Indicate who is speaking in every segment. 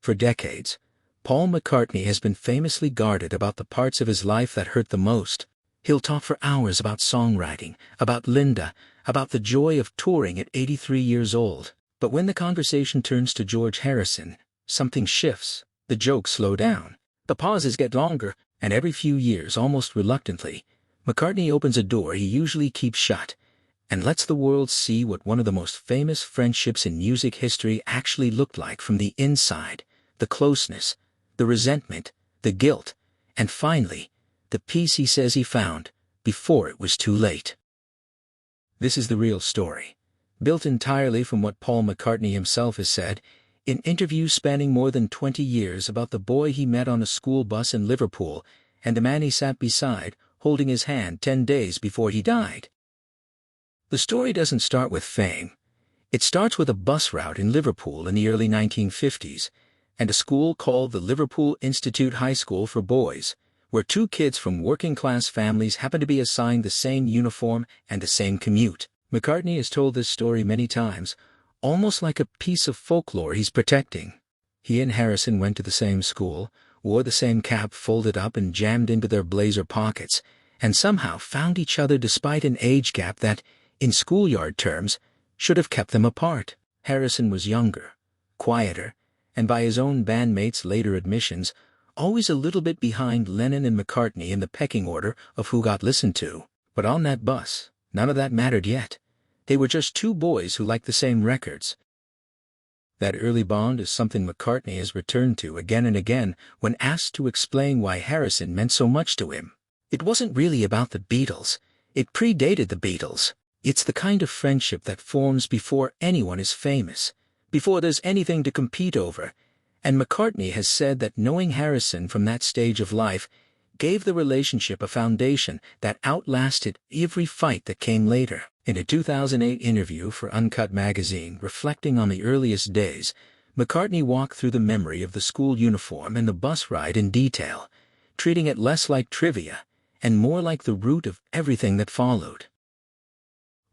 Speaker 1: For decades, Paul McCartney has been famously guarded about the parts of his life that hurt the most. He'll talk for hours about songwriting, about Linda, about the joy of touring at 83 years old. But when the conversation turns to George Harrison, something shifts. The jokes slow down. The pauses get longer, and every few years, almost reluctantly, McCartney opens a door he usually keeps shut and lets the world see what one of the most famous friendships in music history actually looked like from the inside: the closeness, the resentment, the guilt, and finally, the peace he says he found before it was too late. This is the real story, built entirely from what Paul McCartney himself has said in interviews spanning more than 20 years about the boy he met on a school bus in Liverpool and the man he sat beside, holding his hand 10 days before he died. The story doesn't start with fame. It starts with a bus route in Liverpool in the early 1950s and a school called the Liverpool Institute High School for Boys, where two kids from working-class families happen to be assigned the same uniform and the same commute. McCartney has told this story many times, almost like a piece of folklore he's protecting. He and Harrison went to the same school, wore the same cap folded up and jammed into their blazer pockets, and somehow found each other despite an age gap that, in schoolyard terms, should have kept them apart. Harrison was younger, quieter, and by his own bandmates' later admissions, always a little bit behind Lennon and McCartney in the pecking order of who got listened to. But on that bus, none of that mattered yet. They were just two boys who liked the same records. That early bond is something McCartney has returned to again and again when asked to explain why Harrison meant so much to him. It wasn't really about the Beatles. It predated the Beatles. It's the kind of friendship that forms before anyone is famous, before there's anything to compete over. And McCartney has said that knowing Harrison from that stage of life gave the relationship a foundation that outlasted every fight that came later. In a 2008 interview for Uncut magazine reflecting on the earliest days, McCartney walked through the memory of the school uniform and the bus ride in detail, treating it less like trivia and more like the root of everything that followed.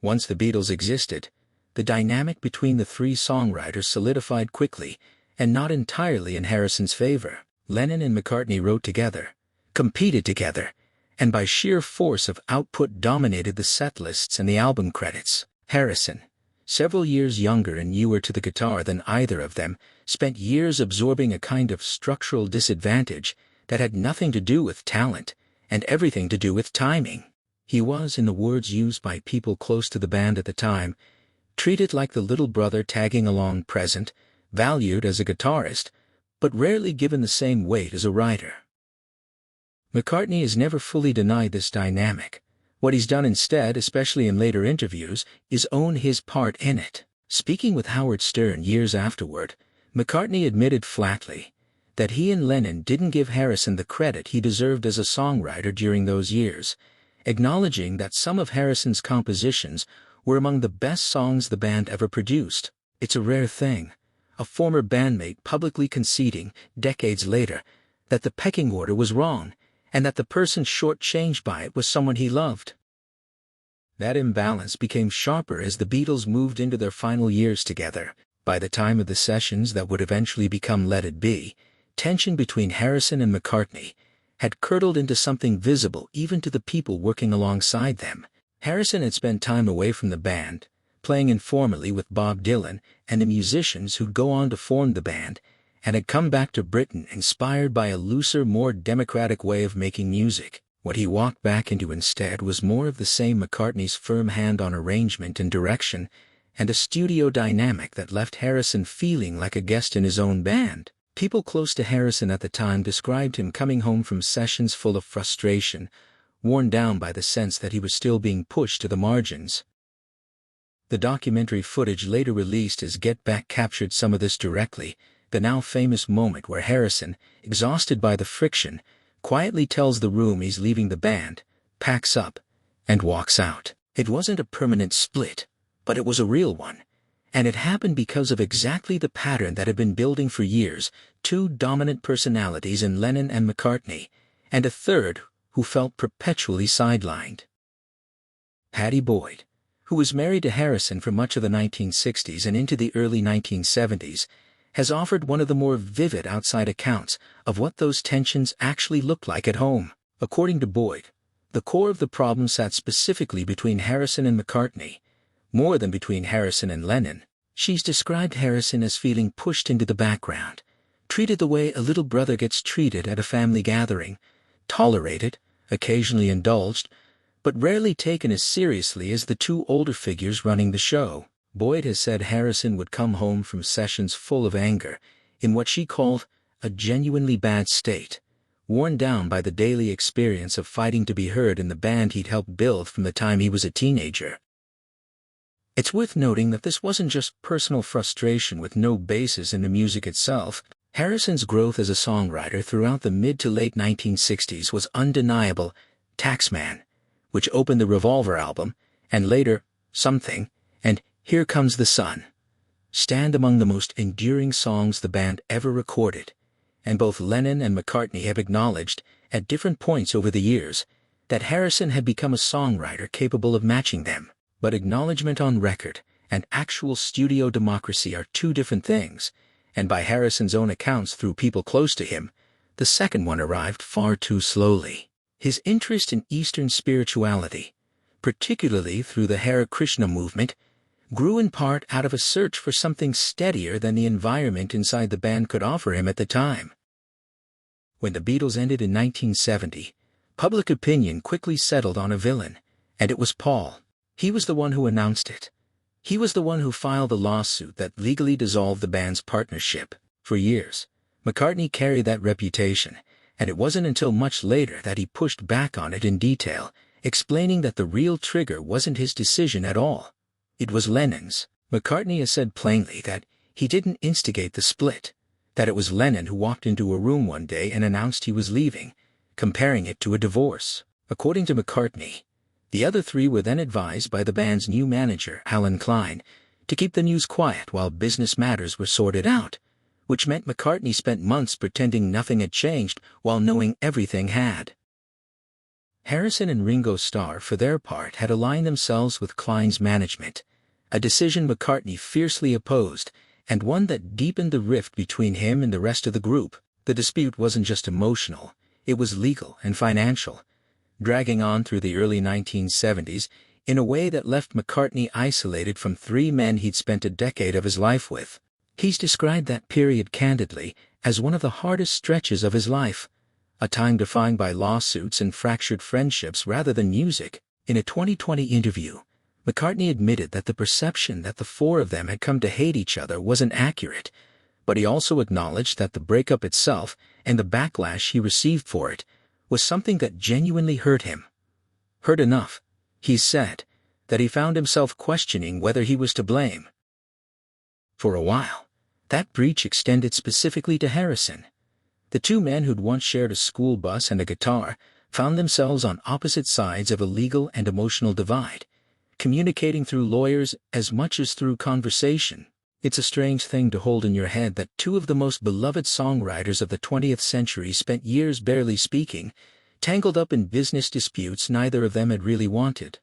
Speaker 1: Once the Beatles existed, the dynamic between the three songwriters solidified quickly, and not entirely in Harrison's favor. Lennon and McCartney wrote together, competed together, and by sheer force of output dominated the set lists and the album credits. Harrison, several years younger and newer to the guitar than either of them, spent years absorbing a kind of structural disadvantage that had nothing to do with talent and everything to do with timing. He was, in the words used by people close to the band at the time, treated like the little brother tagging along present, valued as a guitarist, but rarely given the same weight as a writer. McCartney has never fully denied this dynamic. What he's done instead, especially in later interviews, is own his part in it. Speaking with Howard Stern years afterward, McCartney admitted flatly that he and Lennon didn't give Harrison the credit he deserved as a songwriter during those years, acknowledging that some of Harrison's compositions were among the best songs the band ever produced. It's a rare thing, a former bandmate publicly conceding, decades later, that the pecking order was wrong, and that the person shortchanged by it was someone he loved. That imbalance became sharper as the Beatles moved into their final years together. By the time of the sessions that would eventually become Let It Be, tension between Harrison and McCartney had curdled into something visible even to the people working alongside them. Harrison had spent time away from the band, playing informally with Bob Dylan and the musicians who'd go on to form the band, and had come back to Britain inspired by a looser, more democratic way of making music. What he walked back into instead was more of the same: McCartney's firm hand on arrangement and direction, and a studio dynamic that left Harrison feeling like a guest in his own band. People close to Harrison at the time described him coming home from sessions full of frustration, worn down by the sense that he was still being pushed to the margins. The documentary footage later released as Get Back captured some of this directly, the now famous moment where Harrison, exhausted by the friction, quietly tells the room he's leaving the band, packs up, and walks out. It wasn't a permanent split, but it was a real one. And it happened because of exactly the pattern that had been building for years: two dominant personalities in Lennon and McCartney, and a third who felt perpetually sidelined. Pattie Boyd, who was married to Harrison for much of the 1960s and into the early 1970s, has offered one of the more vivid outside accounts of what those tensions actually looked like at home. According to Boyd, the core of the problem sat specifically between Harrison and McCartney, more than between Harrison and Lennon. She's described Harrison as feeling pushed into the background, treated the way a little brother gets treated at a family gathering, tolerated, occasionally indulged, but rarely taken as seriously as the two older figures running the show. Boyd has said Harrison would come home from sessions full of anger, in what she called a genuinely bad state, worn down by the daily experience of fighting to be heard in the band he'd helped build from the time he was a teenager. It's worth noting that this wasn't just personal frustration with no basis in the music itself. Harrison's growth as a songwriter throughout the mid to late 1960s was undeniable. Taxman, which opened the Revolver album, and later, Something, and Here Comes the Sun, stand among the most enduring songs the band ever recorded, and both Lennon and McCartney have acknowledged, at different points over the years, that Harrison had become a songwriter capable of matching them. But acknowledgement on record and actual studio democracy are two different things, and by Harrison's own accounts through people close to him, the second one arrived far too slowly. His interest in Eastern spirituality, particularly through the Hare Krishna movement, grew in part out of a search for something steadier than the environment inside the band could offer him at the time. When the Beatles ended in 1970, public opinion quickly settled on a villain, and it was Paul. He was the one who announced it. He was the one who filed the lawsuit that legally dissolved the band's partnership. For years, McCartney carried that reputation, and it wasn't until much later that he pushed back on it in detail, explaining that the real trigger wasn't his decision at all. It was Lennon's. McCartney has said plainly that he didn't instigate the split, that it was Lennon who walked into a room one day and announced he was leaving, comparing it to a divorce. According to McCartney, the other three were then advised by the band's new manager, Alan Klein, to keep the news quiet while business matters were sorted out, which meant McCartney spent months pretending nothing had changed while knowing everything had. Harrison and Ringo Starr, for their part, had aligned themselves with Klein's management, a decision McCartney fiercely opposed, and one that deepened the rift between him and the rest of the group. The dispute wasn't just emotional, it was legal and financial, dragging on through the early 1970s in a way that left McCartney isolated from three men he'd spent a decade of his life with. He's described that period candidly as one of the hardest stretches of his life, a time defined by lawsuits and fractured friendships rather than music. In a 2020 interview, McCartney admitted that the perception that the four of them had come to hate each other wasn't accurate, but he also acknowledged that the breakup itself and the backlash he received for it was something that genuinely hurt him. Hurt enough, he said, that he found himself questioning whether he was to blame. For a while, that breach extended specifically to Harrison. The two men who'd once shared a school bus and a guitar found themselves on opposite sides of a legal and emotional divide, communicating through lawyers as much as through conversation. It's a strange thing to hold in your head that two of the most beloved songwriters of the 20th century spent years barely speaking, tangled up in business disputes neither of them had really wanted.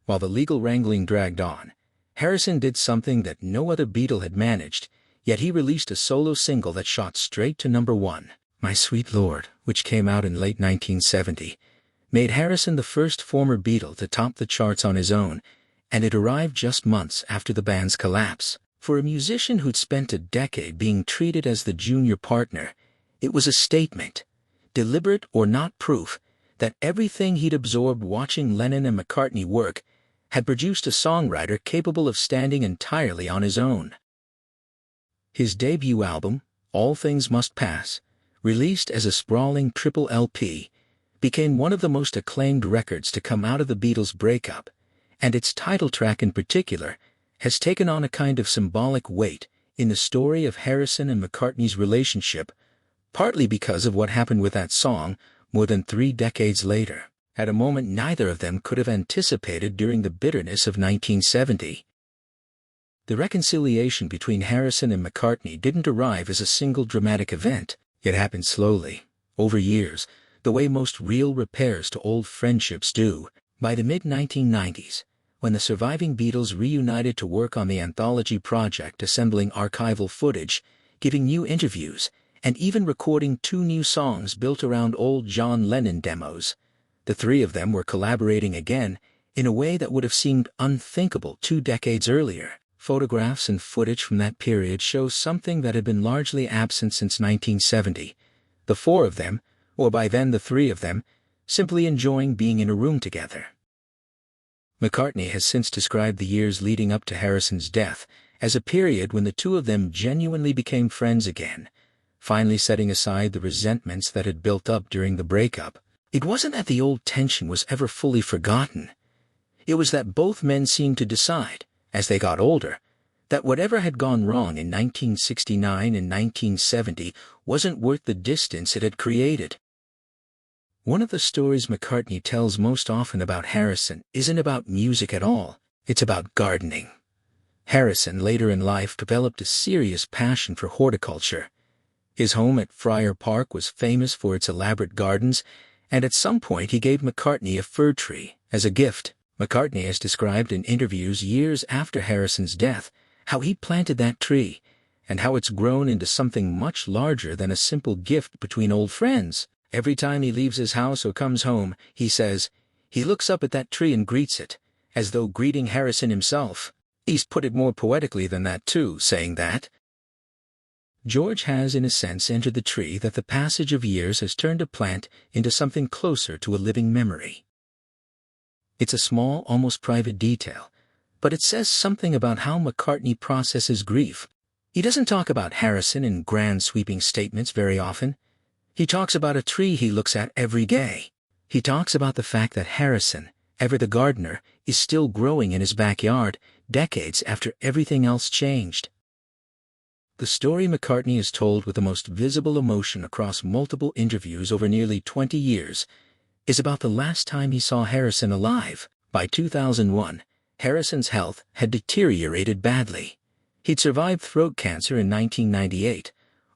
Speaker 1: While the legal wrangling dragged on, Harrison did something that no other Beatle had managed, yet he released a solo single that shot straight to #1. My Sweet Lord, which came out in late 1970, made Harrison the first former Beatle to top the charts on his own, and it arrived just months after the band's collapse. For a musician who'd spent a decade being treated as the junior partner, it was a statement, deliberate or not proof, that everything he'd absorbed watching Lennon and McCartney work had produced a songwriter capable of standing entirely on his own. His debut album, All Things Must Pass, released as a sprawling triple LP, became one of the most acclaimed records to come out of the Beatles' breakup, and its title track in particular has taken on a kind of symbolic weight in the story of Harrison and McCartney's relationship, partly because of what happened with that song more than 3 decades later, at a moment neither of them could have anticipated during the bitterness of 1970. The reconciliation between Harrison and McCartney didn't arrive as a single dramatic event. It happened slowly, over years, the way most real repairs to old friendships do. By the mid-1990s, when the surviving Beatles reunited to work on the anthology project, assembling archival footage, giving new interviews, and even recording 2 new songs built around old John Lennon demos. The 3 of them were collaborating again in a way that would have seemed unthinkable 2 decades earlier. Photographs and footage from that period show something that had been largely absent since 1970. The 4 of them, or by then the 3 of them, simply enjoying being in a room together. McCartney has since described the years leading up to Harrison's death as a period when the 2 of them genuinely became friends again, finally setting aside the resentments that had built up during the breakup. It wasn't that the old tension was ever fully forgotten. It was that both men seemed to decide, as they got older, that whatever had gone wrong in 1969 and 1970 wasn't worth the distance it had created. One of the stories McCartney tells most often about Harrison isn't about music at all, it's about gardening. Harrison later in life developed a serious passion for horticulture. His home at Friar Park was famous for its elaborate gardens, and at some point he gave McCartney a fir tree as a gift. McCartney has described in interviews years after Harrison's death how he planted that tree, and how it's grown into something much larger than a simple gift between old friends. Every time he leaves his house or comes home, he says, he looks up at that tree and greets it, as though greeting Harrison himself. He's put it more poetically than that too, saying that George has in a sense entered the tree that the passage of years has turned a plant into something closer to a living memory. It's a small, almost private detail, but it says something about how McCartney processes grief. He doesn't talk about Harrison in grand sweeping statements very often. He talks about a tree he looks at every day. He talks about the fact that Harrison, ever the gardener, is still growing in his backyard, decades after everything else changed. The story McCartney has told with the most visible emotion across multiple interviews over nearly 20 years is about the last time he saw Harrison alive. By 2001, Harrison's health had deteriorated badly. He'd survived throat cancer in 1998,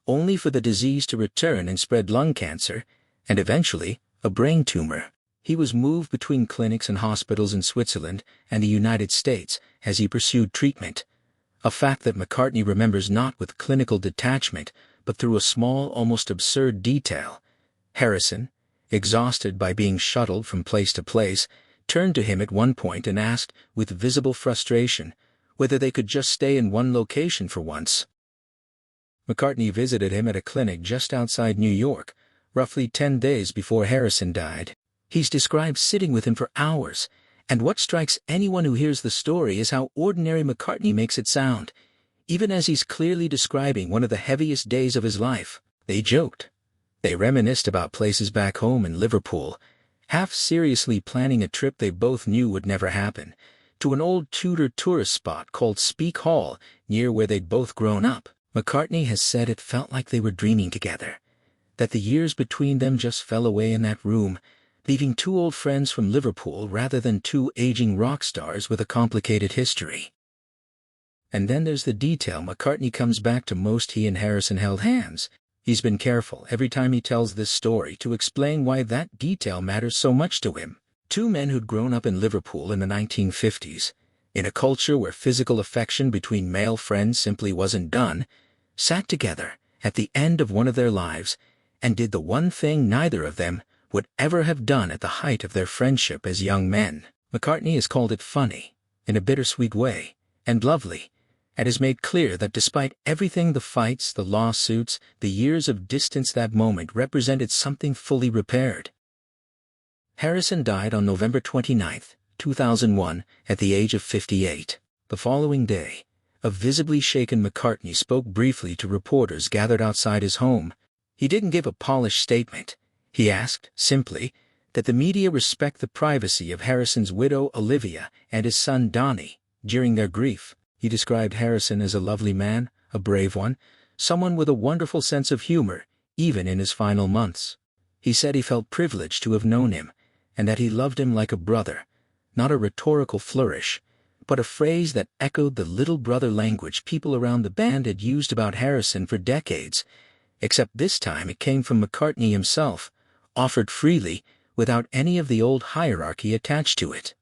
Speaker 1: only for the disease to return and spread lung cancer, and eventually, a brain tumor. He was moved between clinics and hospitals in Switzerland and the United States as he pursued treatment, a fact that McCartney remembers not with clinical detachment, but through a small, almost absurd detail. Harrison, exhausted by being shuttled from place to place, turned to him at one point and asked, with visible frustration, whether they could just stay in one location for once. McCartney visited him at a clinic just outside New York, roughly 10 days before Harrison died. He's described sitting with him for hours, and what strikes anyone who hears the story is how ordinary McCartney makes it sound, even as he's clearly describing one of the heaviest days of his life. They joked. They reminisced about places back home in Liverpool, half seriously planning a trip they both knew would never happen, to an old Tudor tourist spot called Speke Hall, near where they'd both grown up. McCartney has said it felt like they were dreaming together, that the years between them just fell away in that room, leaving 2 old friends from Liverpool rather than 2 aging rock stars with a complicated history. And then there's the detail McCartney comes back to most: he and Harrison held hands. He's been careful every time he tells this story to explain why that detail matters so much to him. 2 men who'd grown up in Liverpool in the 1950s, in a culture where physical affection between male friends simply wasn't done, sat together at the end of one of their lives and did the one thing neither of them would ever have done at the height of their friendship as young men. McCartney has called it funny, in a bittersweet way, and lovely, and has made clear that despite everything, the fights, the lawsuits, the years of distance, that moment represented something fully repaired. Harrison died on November 29, 2001, at the age of 58. The following day, a visibly shaken McCartney spoke briefly to reporters gathered outside his home. He didn't give a polished statement. He asked, simply, that the media respect the privacy of Harrison's widow Olivia and his son Donnie during their grief. He described Harrison as a lovely man, a brave one, someone with a wonderful sense of humor, even in his final months. He said he felt privileged to have known him, and that he loved him like a brother, not a rhetorical flourish, but a phrase that echoed the little brother language people around the band had used about Harrison for decades, except this time it came from McCartney himself, offered freely, without any of the old hierarchy attached to it.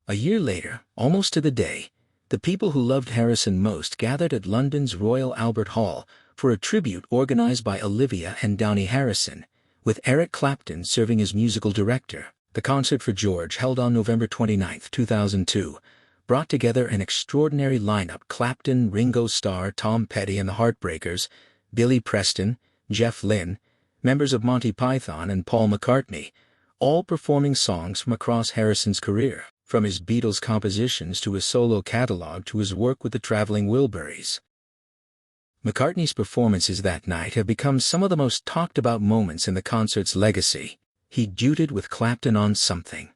Speaker 1: A year later, almost to the day, the people who loved Harrison most gathered at London's Royal Albert Hall for a tribute organized by Olivia and Downey Harrison, with Eric Clapton serving as musical director. The concert for George, held on November 29, 2002, brought together an extraordinary lineup: Clapton, Ringo Starr, Tom Petty and the Heartbreakers, Billy Preston, Jeff Lynne, members of Monty Python and Paul McCartney, all performing songs from across Harrison's career, from his Beatles compositions to his solo catalog to his work with the Traveling Wilburys. McCartney's performances that night have become some of the most talked about moments in the concert's legacy. He duetted with Clapton on Something,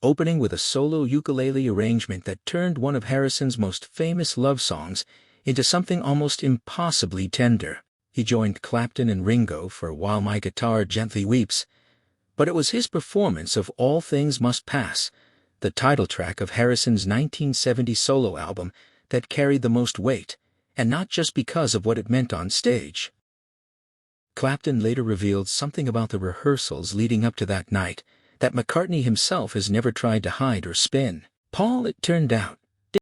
Speaker 1: opening with a solo ukulele arrangement that turned one of Harrison's most famous love songs into something almost impossibly tender. He joined Clapton and Ringo for While My Guitar Gently Weeps, but it was his performance of All Things Must Pass, the title track of Harrison's 1970 solo album, that carried the most weight, and not just because of what it meant on stage. Clapton later revealed something about the rehearsals leading up to that night that McCartney himself has never tried to hide or spin. "Paul, it turned out,